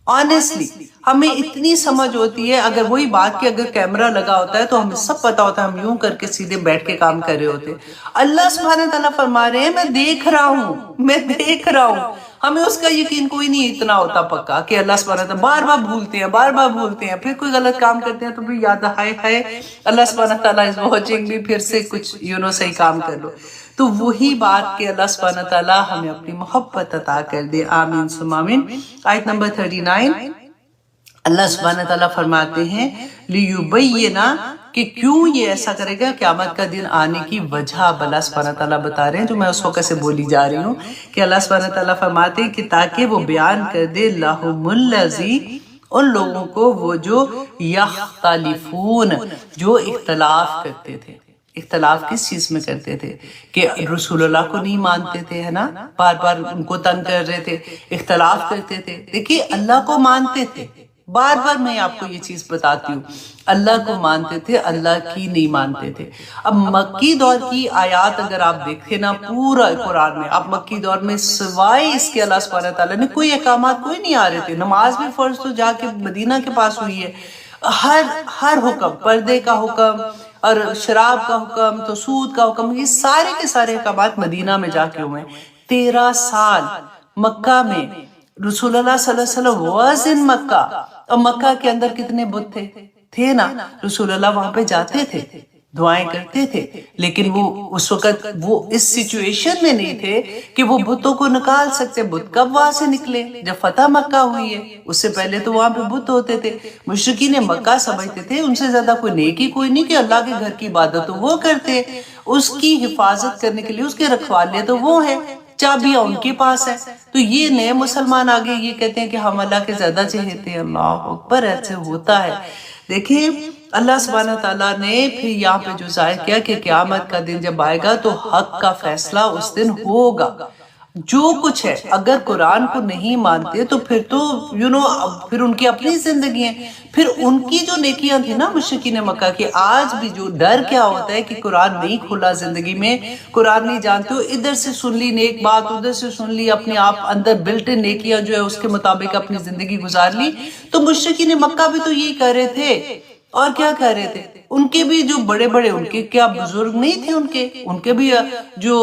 آنیسٹلی ہمیں اتنی سمجھ ہوتی ہے، اگر وہی بات کہ اگر کیمرہ لگا ہوتا ہے تو ہمیں سب پتا ہوتا ہے، ہم یوں کر کے سیدھے بیٹھ کے کام کر رہے ہوتے. اللہ سبحانہ تعالیٰ فرما رہے ہیں میں دیکھ رہا ہوں، میں دیکھ رہا ہوں. ہمیں اس کا یقین کوئی نہیں اتنا ہوتا پکا کہ اللہ سبحانہ تعالیٰ بار بار بھولتے ہیں، پھر کوئی غلط کام کرتے ہیں تو پھر یاد ہے اللہ سبحانہ تعالیٰ از واچنگ بھی، پھر سے کچھ صحیح کام کر لو. تو وہی بات کہ اللہ سبحانہ تعالیٰ ہمیں اپنی محبت عطا کر دے. آمین ثم آمین. آیت نمبر 39، اللہ سبحانہ تعالیٰ فرماتے ہیں لیبینا، کہ کیوں یہ ایسا کرے گا. قیامت کا دن آنے کی وجہ اب اللہ سبحانہ تعالیٰ بتا رہے ہیں، جو میں اس وقت سے بولی جا رہی ہوں کہ اللہ سبحانہ تعالیٰ فرماتے ہیں کہ تاکہ وہ بیان کر دے لَهُمُ الَّذِي، ان لوگوں کو وہ جو یختلفون، جو اختلاف کرتے تھے. اختلاف کس چیز میں کرتے تھے؟ کہ رسول اللہ کو نہیں مانتے تھے، ہے نا، بار بار ان کو تنگ کر رہے تھے، اختلاف کرتے تھے. دیکھیے اللہ کو مانتے تھے، بار بار میں آپ کو یہ چیز بتاتی ہوں، اللہ کو مانتے تھے، اللہ کی نہیں مانتے تھے. اب مکی دور کی آیات اگر آپ دیکھیں نا پورا قرآن میں، آپ مکی دور میں سوائے اس کے اللہ سبحانہ تعالیٰ نے کوئی احکامات کوئی نہیں آ رہے تھے. نماز بھی فرض تو جا کے مدینہ کے پاس ہوئی ہے. ہر حکم، پردے کا حکم اور شراب کا حکم، تو سود کا حکم، یہ سارے کے سارے احکامات مدینہ میں جا کے ہوئے. 13 سال مکہ میں رسول اللہ صلی اللہ علیہ وسلم واز ان مکہ، اور مکہ کے اندر کتنے بت تھے نا، رسول اللہ وہاں پہ جاتے تھے، دعائیں کرتے تھے، لیکن وہ اس وقت وہ اس سچویشن میں نہیں تھے کہ وہ بتوں کو نکال سکتے۔ بت کب وہاں سے نکلے؟ جب فتح مکہ ہوئی ہے، اس سے پہلے تو وہاں پہ بت ہوتے تھے۔ مشرکین مکہ سمجھتے تھے ان سے زیادہ کوئی نیکی کوئی نہیں، کہ اللہ کے گھر کی عبادت تو وہ کرتے، اس کی حفاظت کرنے کے لیے اس کے رکھوالے تو وہ ہیں، چابیاں ان کے پاس ہے۔ تو یہ نئے مسلمان آگے یہ کہتے ہیں کہ ہم اللہ کے زیادہ چہتے ہیں۔ اللہ اکبر، ایسے ہوتا ہے۔ دیکھیں اللہ سبحانہ تعالیٰ نے پھر یہاں پہ جو ظاہر کیا کہ قیامت کا دن جب آئے گا تو حق کا فیصلہ اس دن ہوگا۔ جو کچھ ہے اگر قرآن کو نہیں مانتے تو پھر تو پھر ان کی اپنی زندگی ہیں، پھر ان کی جو نیکیاں تھیں نا مشرکین مکہ کی، آج بھی جو ڈر کیا ہوتا ہے کہ قرآن نہیں کھلا زندگی میں، قرآن نہیں جانتے ہو، ادھر سے سن لی نیک بات، ادھر سے سن لی، اپنے آپ اندر بلٹ ان نیکیاں جو ہے اس کے مطابق اپنی زندگی گزار لی۔ تو مشرکین مکہ بھی تو یہی کر رہے تھے، اور کیا کہہ رہے تھے؟ ان کے بھی جو بڑے بڑے، ان کے کیا بزرگ نہیں تھے؟ ان کے بھی جو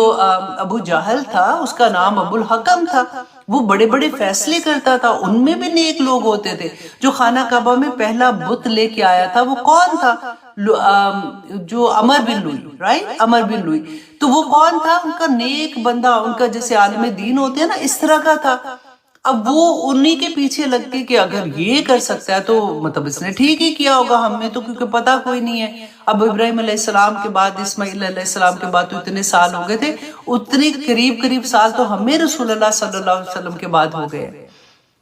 ابو جہل تھا اس کا نام ابو الحکم تھا، وہ بڑے بڑے فیصلے کرتا تھا، ان میں بھی نیک لوگ ہوتے تھے۔ جو خانہ کعبہ میں پہلا بت لے کے آیا تھا وہ کون تھا؟ جو عمر بن لوئی، رائٹ، عمر بن لوئی، تو وہ کون تھا؟ ان کا نیک بندہ، ان کا جیسے عالم دین ہوتے ہیں نا، اس طرح کا تھا۔ اب وہ انہی کے پیچھے لگتے کہ اگر یہ کر سکتا ہے تو مطلب اس نے ٹھیک ہی کیا ہوگا، ہم نے تو کیونکہ پتہ کوئی نہیں ہے۔ اب ابراہیم علیہ السلام کے بعد، اسماعیل علیہ السلام کے بعد تو اتنے سال ہو گئے تھے، اتنے قریب سال تو ہمیں رسول اللہ صلی اللہ علیہ وسلم کے بعد ہو گئے۔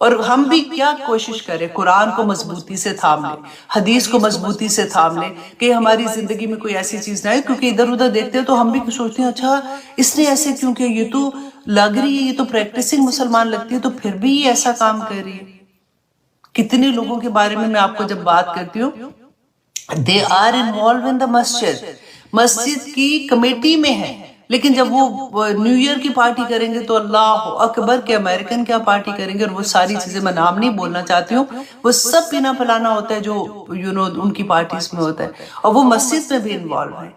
اور ہم بھی کیا کوشش کریں، قرآن کو مضبوطی سے تھام لیں، حدیث کو مضبوطی سے تھام لیں، کہ ہماری زندگی میں کوئی ایسی چیز نہ آئے۔ کیونکہ ادھر ادھر دیکھتے ہیں تو ہم بھی سوچتے ہیں اچھا اس نے ایسے کیوں کیا، یہ تو لگ رہی ہے یہ تو پریکٹسنگ مسلمان لگتی ہے، تو پھر بھی یہ ایسا کام کر رہی ہے۔ کتنے لوگوں کے بارے میں آپ کو جب بات کرتی ہوں، they are involved in the مسجد کی کمیٹی میں ہے، لیکن جب وہ نیو ایئر کی پارٹی کریں گے تو اللہ اکبر، کہ امریکن کیا پارٹی کریں گے، اور وہ ساری چیزیں میں نام نہیں بولنا چاہتی ہوں، وہ سب پینا پلانا ہوتا ہے جو ان کی پارٹیز میں ہوتا ہے، اور وہ مسجد میں بھی انوالو ہے۔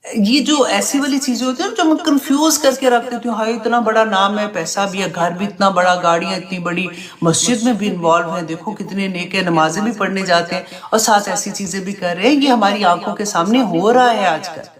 یہ جو ایسی والی چیزیں ہوتی ہیں جو میں کنفیوز کر کے رکھ دیتی ہوں، ہائی اتنا بڑا نام ہے، پیسہ بھی ہے، گھر بھی اتنا بڑا، گاڑیاں اتنی بڑی، مسجد میں بھی انوالو ہیں، دیکھو کتنے نیک ہیں، نمازیں بھی پڑھنے جاتے ہیں، اور ساتھ ایسی چیزیں بھی کر رہے ہیں۔ یہ ہماری آنکھوں کے سامنے ہو رہا ہے آج کل۔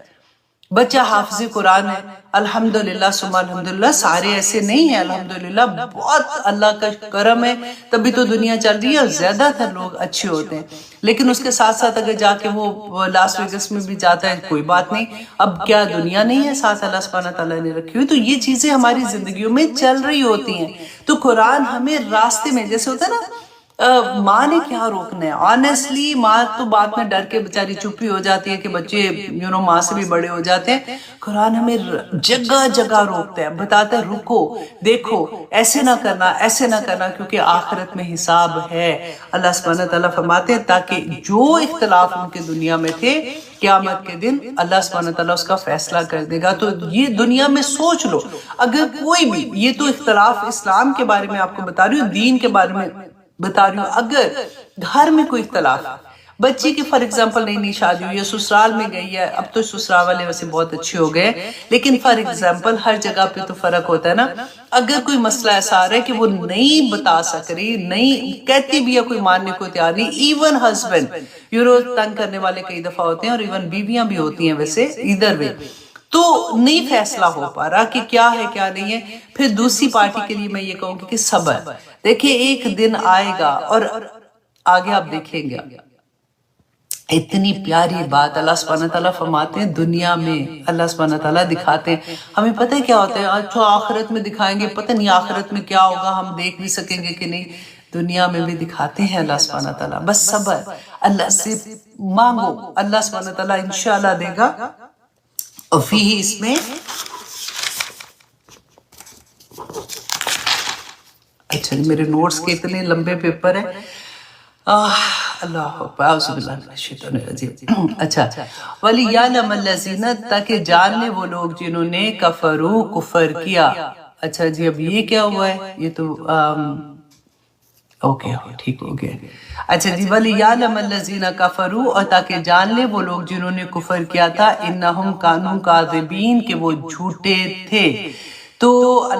بچہ حافظ قرآن ہے، الحمدللہ ثم الحمدللہ، سارے ایسے نہیں ہیں، الحمدللہ بہت اللہ کا کرم ہے، تبھی تو دنیا چل رہی ہے، اور زیادہ تر لوگ اچھے ہوتے ہیں۔ لیکن اس کے ساتھ ساتھ اگر جا کے وہ لاس ویگس میں بھی جاتا ہے، کوئی بات نہیں، اب کیا دنیا نہیں ہے ساتھ اللہ سبحانہ تعالیٰ نے رکھی ہوئی؟ تو یہ چیزیں ہماری زندگیوں میں چل رہی ہوتی ہیں۔ تو قرآن ہمیں راستے میں، جیسے ہوتا ہے نا، ماں نے کیا روکنا ہے، آنیسٹلی ماں تو بعد میں ڈر کے بیچاری چپ ہی ہو جاتی ہے کہ بچے ماں سے بھی بڑے ہو جاتے ہیں۔ قرآن ہمیں جگہ جگہ روکتا ہے، بتاتا ہے رکو، دیکھو، ایسے نہ کرنا، ایسے نہ کرنا، کیونکہ آخرت میں حساب ہے۔ اللہ سبحانہ تعالیٰ فرماتے ہیں تاکہ جو اختلاف ان کے دنیا میں تھے، قیامت کے دن اللہ سبحانہ تعالیٰ اس کا فیصلہ کر دے گا۔ تو یہ دنیا میں سوچ لو، اگر کوئی بھی، یہ تو اختلاف اسلام کے بارے میں آپ کو بتا رہی ہوں، دین کے بارے میں بتا رہی ہوں، اگر گھر میں کوئی اختلاف ہے، بچی کی فار ایگزامپل نئی نئی شادی ہوئی ہے، سسرال میں گئی ہے، اب تو سسرال والے ویسے بہت اچھے ہو گئے، لیکن فار ایگزامپل ہر جگہ پہ تو فرق ہوتا ہے نا۔ اگر کوئی مسئلہ ایسا آ رہا ہے کہ وہ نہیں بتا سک رہی، نہیں کہتی بھی ہے، کوئی ماننے کو تیار نہیں، ایون ہسبینڈ تنگ کرنے والے کئی دفعہ ہوتے ہیں، اور ایون بیویاں بھی ہوتی ہیں ویسے، ادھر بھی تو نہیں فیصلہ ہو پا رہا کہ کیا ہے کیا نہیں ہے، پھر دوسری پارٹی کے لیے میں یہ کہوں گی کہ صبر۔ دیکھیں ایک دن آئے گا، اور آگے آپ دیکھیں گے، اتنی پیاری بات اللہ سبحانہ تعالیٰ فرماتے ہیں، دنیا میں اللہ سبحانہ تعالیٰ دکھاتے ہیں، ہمیں پتہ ہے کیا ہوتا ہے، اچھا آخرت میں دکھائیں گے، پتہ نہیں آخرت میں کیا ہوگا، ہم دیکھ بھی سکیں گے کہ نہیں، دنیا میں بھی دکھاتے ہیں اللہ سبحانہ تعالیٰ۔ بس صبر، اللہ سے مانگو، اللہ سبحانہ تعالیٰ انشاءاللہ دے گا۔ اور فی اس میں اچھا میرے نوٹس کے اتنے لمبے پیپر ہیں، اللہ اکبر، اعوذ باللہ من الشیطان الرجیم۔ اچھا، وَلِيَعْلَمَ الَّذِينَ، تاکہ جان لے وہ لوگ جنہوں نے کفروا، کفر کیا۔ اچھا جی، اب یہ کیا ہوا ہے، یہ تو اوکے ٹھیک ہو گیا۔ اچھا جی، وَلِيَعْلَمَ الَّذِينَ كَفَرُوا، اور تاکہ جان لے وہ لوگ جنہوں نے کفر کیا تھا، إِنَّهُمْ كَانُوا كَاذِبِينَ، کہ وہ جھوٹے تھے۔ تو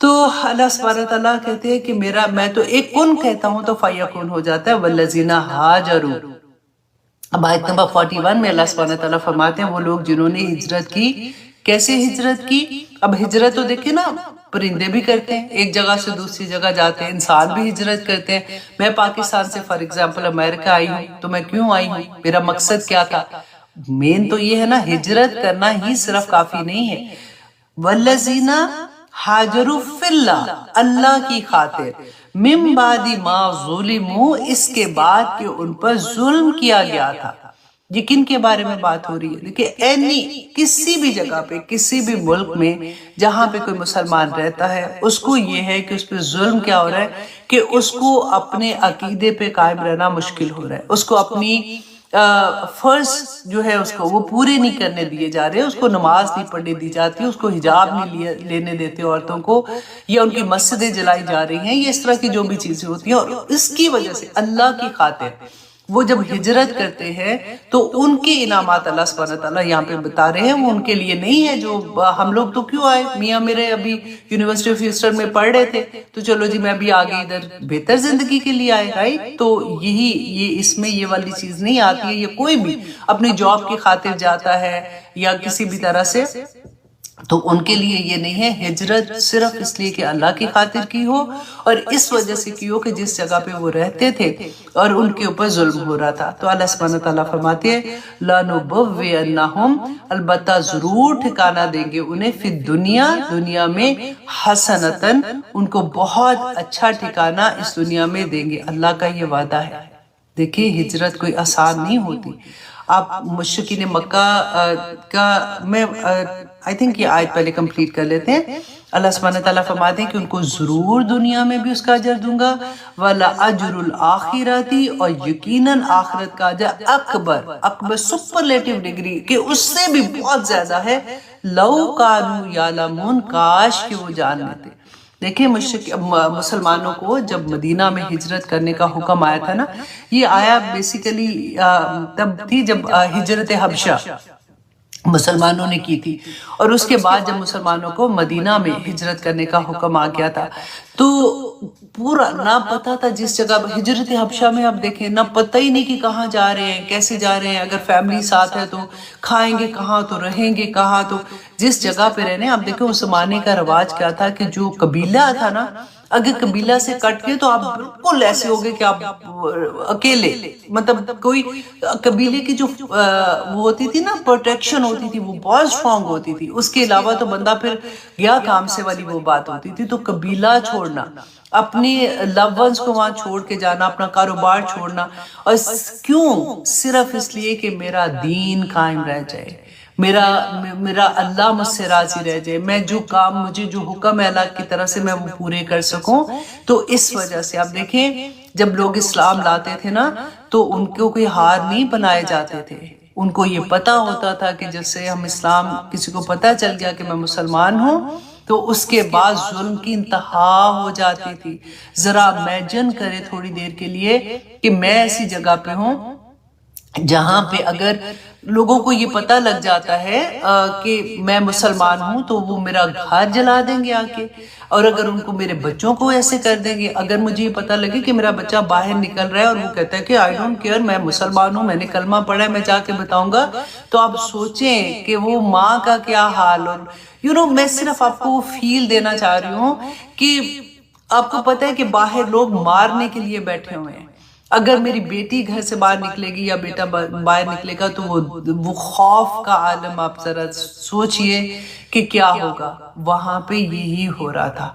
تو اللہ سبحانہ تعالیٰ کہتے ہیں کہ میں تو ایک کن کہتا ہوں تو فیکون ہو جاتا ہے. والذین ہاجروا. اب آیت نمبر 41 میں اللہ سبحانہ تعالیٰ فرماتے ہیں وہ لوگ جنہوں نے ہجرت کی. کیسے ہجرت کی؟ اب ہجرت تو دیکھیں نا، پرندے بھی کرتے ہیں، ایک جگہ سے دوسری جگہ جاتے ہیں، انسان بھی ہجرت کرتے ہیں. میں پاکستان سے فار ایگزامپل امریکہ آئی ہوں تو میں کیوں آئی ہوں؟ میرا مقصد کیا تھا؟ مین تو یہ ہے نا، ہجرت کرنا ہی صرف کافی نہیں ہے. والذین ہاجروا فی اللہ، اللہ کی خاطر، من بعد ما ظلموا، اس کے بعد کہ ان پر ظلم کیا گیا تھا. یہ کن کے بارے میں بات ہو رہی ہے؟ دیکھیں کسی بھی جگہ پہ، کسی بھی ملک میں جہاں پہ کوئی مسلمان رہتا ہے، اس کو یہ ہے کہ اس پہ ظلم کیا ہو رہا ہے کہ اس کو اپنے عقیدے پہ قائم رہنا مشکل ہو رہا ہے، اس کو اپنی فرض جو ہے اس کو وہ پورے نہیں کرنے دیے جا رہے، اس کو نماز نہیں پڑھنے دی جاتی، اس کو حجاب نہیں لینے دیتے عورتوں کو، یا ان کی مسجدیں جلائی جا رہی ہیں، یہ اس طرح کی جو بھی چیزیں ہوتی ہیں. اور اس کی وجہ سے اللہ کی خاطر وہ جب ہجرت کرتے ہیں تو ان کے انعامات اللہ سبحانہ تعالیٰ یہاں پہ بتا رہے ہیں، وہ ان کے لیے نہیں ہے. جو ہم لوگ تو کیوں آئے؟ میاں میرے ابھی یونیورسٹی آف ہیوسٹن میں پڑھ رہے تھے تو چلو جی میں بھی آگے ادھر بہتر زندگی کے لیے آئے، رائٹ؟ تو یہ اس میں یہ والی چیز نہیں آتی ہے. یہ کوئی بھی اپنی جاب کی خاطر جاتا ہے یا کسی بھی طرح سے، تو ان کے لیے یہ نہیں ہے. ہجرت صرف اس لیے کہ اللہ کی خاطر کی ہو اور اس وجہ سے کی ہو کہ جس جگہ پہ وہ رہتے تھے اور ان کے اوپر ظلم ہو رہا تھا. تو اللہ سبحانہ تعالیٰ فرماتے ہیں لَنُبَوِّئَنَّهُمْ، البتہ ضرور ٹھکانہ دیں گے انہیں، فی دنیا میں، حسنتاً، ان کو بہت اچھا ٹھکانہ اس دنیا میں دیں گے. اللہ کا یہ وعدہ ہے. دیکھیں ہجرت کوئی آسان نہیں ہوتی. آپ مشرکین مکہ کا میں آئی تھنک یہ آیت پہلے کمپلیٹ کر لیتے ہیں. اللہ سبحانہ تعالیٰ فرماتے ہیں کہ ان کو ضرور دنیا میں بھی اس کا اجر دوں گا، وَلَأَجْرُ الْآخِرَةِ، اور یقیناً آخرت کا اجر اکبر سپرلیٹیو ڈگری کہ اس سے بھی بہت زیادہ ہے. لَوْ كَانُوا يَعْلَمُونَ، کاش کہ وہ جان لیتے. دیکھیں مسلمانوں کو جب مدینہ میں ہجرت کرنے کا حکم آیا تھا نا، یہ آیا بیسیکلی تب تھی جب ہجرت حبشہ مسلمانوں نے کی تھی، اور اس کے بعد جب مسلمانوں کو مدینہ میں ہجرت کرنے کا حکم آ گیا تھا تو پورا نہ پتا تھا جس جگہ ہجرت حبشہ میں. آپ دیکھیں نہ پتہ ہی نہیں کہ کہاں جا رہے ہیں، کیسے جا رہے ہیں، اگر فیملی ساتھ ہے تو کھائیں گے کہاں، تو رہیں گے کہاں. تو جس جگہ پہ رہنے، آپ دیکھیں اس زمانے کا رواج کیا تھا کہ جو قبیلہ تھا نا، اگر قبیلہ سے کٹ کے تو آپ بالکل ایسے ہوگے کہ آپ اکیلے، مطلب کوئی قبیلے کی جو وہ ہوتی تھی نا پروٹیکشن ہوتی تھی وہ بہت اسٹرانگ ہوتی تھی. اس کے علاوہ تو بندہ پھر گیا کام سے والی وہ بات ہوتی تھی. تو قبیلہ چھوڑنا، اپنے لو ونز کو وہاں چھوڑ کے جانا، اپنا کاروبار چھوڑنا، اور کیوں؟ صرف اس لیے کہ میرا دین قائم رہ جائے، میرا اللہ مجھ سے راضی رہ جائے، میں جو کام، مجھے جو حکم ہے اللہ کی طرف سے میں وہ پورے کر سکوں. تو اس وجہ سے آپ دیکھیں جب لوگ اسلام لاتے تھے نا تو ان کو کوئی ہار نہیں بنائے جاتے تھے. ان کو یہ پتا ہوتا تھا کہ جیسے ہم اسلام، کسی کو پتا چل گیا کہ میں مسلمان ہوں تو اس کے بعد ظلم کی انتہا ہو جاتی تھی. ذرا امیجن کرے تھوڑی دیر کے لیے کہ میں ایسی جگہ پہ ہوں جہاں پہ اگر لوگوں کو یہ پتہ لگ جاتا ہے کہ میں مسلمان ہوں تو وہ میرا گھر جلا دیں گے آ کے، اور اگر ان کو میرے بچوں کو ایسے کر دیں گے. اگر مجھے یہ پتہ لگے کہ میرا بچہ باہر نکل رہا ہے اور وہ کہتا ہے کہ آئی ڈونٹ کیئر، میں مسلمان ہوں، میں نے کلمہ پڑھا ہے، میں جا کے بتاؤں گا، تو آپ سوچیں کہ وہ ماں کا کیا حال. اور میں صرف آپ کو وہ فیل دینا چاہ رہی ہوں کہ آپ کو پتہ ہے کہ باہر لوگ مارنے کے لیے بیٹھے ہوئے ہیں. اگر میری بیٹی گھر سے باہر نکلے گی یا بیٹا باہر نکلے گا تو وہ خوف کا عالم آپ ذرا سوچئے کہ کیا ہوگا. وہاں پہ یہی ہو رہا تھا.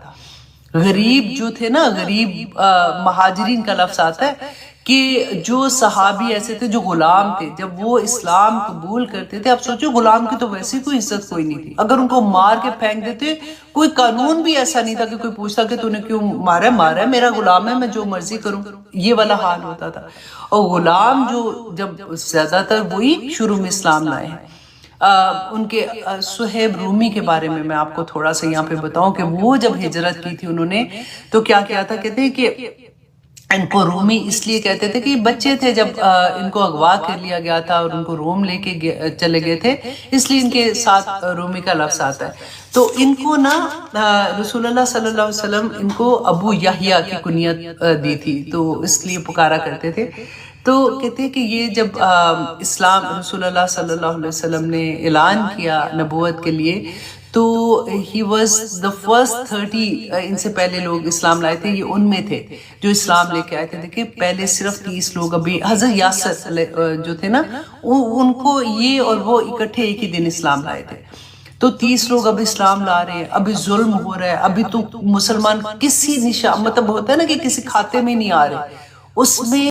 غریب جو تھے نا، غریب مہاجرین کا لفظ آتا ہے کہ جو صحابی ایسے تھے جو غلام تھے، جب وہ اسلام قبول کرتے تھے، آپ سوچو غلام کی تو ویسے کوئی عزت کوئی نہیں تھی. اگر ان کو مار کے پھینک دیتے، کوئی قانون بھی ایسا نہیں تھا کہ کوئی پوچھتا کہ تو نے کیوں مارا ہے، میرا غلام ہے، میں جو مرضی کروں. یہ والا حال ہوتا تھا. اور غلام جو جب زیادہ تر وہی شروع میں اسلام لائے ہیں. ان کے صہیب رومی کے بارے میں آپ کو تھوڑا سا یہاں پہ بتاؤں کہ وہ جب ہجرت کی تھی انہوں نے تو کیا کیا تھا. کہتے ہیں کہ ان کو رومی اس لیے کہتے تھے کہ یہ بچے تھے جب ان کو اغوا کر لیا گیا تھا اور ان کو روم لے کے چلے گئے تھے، اس لیے ان کے ساتھ رومی کا لفظ آتا ہے۔ تو ان کو نا رسول اللہ صلی اللہ علیہ وسلم ان کو ابو یحییٰ کی کنیت دی تھی، تو اس لیے پکارا کرتے تھے۔ تو کہتے ہیں کہ یہ جب اسلام رسول اللہ صلی اللہ علیہ وسلم نے اعلان کیا نبوت کے لیے، تو ہی واز دا فرسٹ 30، ان سے پہلے لوگ اسلام لائے تھے، یہ ان میں تھے جو اسلام لے کے آئے تھے۔ دیکھیں پہلے صرف 30 لوگ، ابھی حضرت یاسر جو تھے نا، ان کو یہ اور وہ اکٹھے ایک ہی دن اسلام لائے تھے۔ تو 30 لوگ اب اسلام لا رہے ہیں، ابھی ظلم ہو رہا ہے، ابھی تو مسلمان کسی نشان مطلب ہوتا ہے نا کہ کسی کھاتے میں نہیں آ رہے، اس میں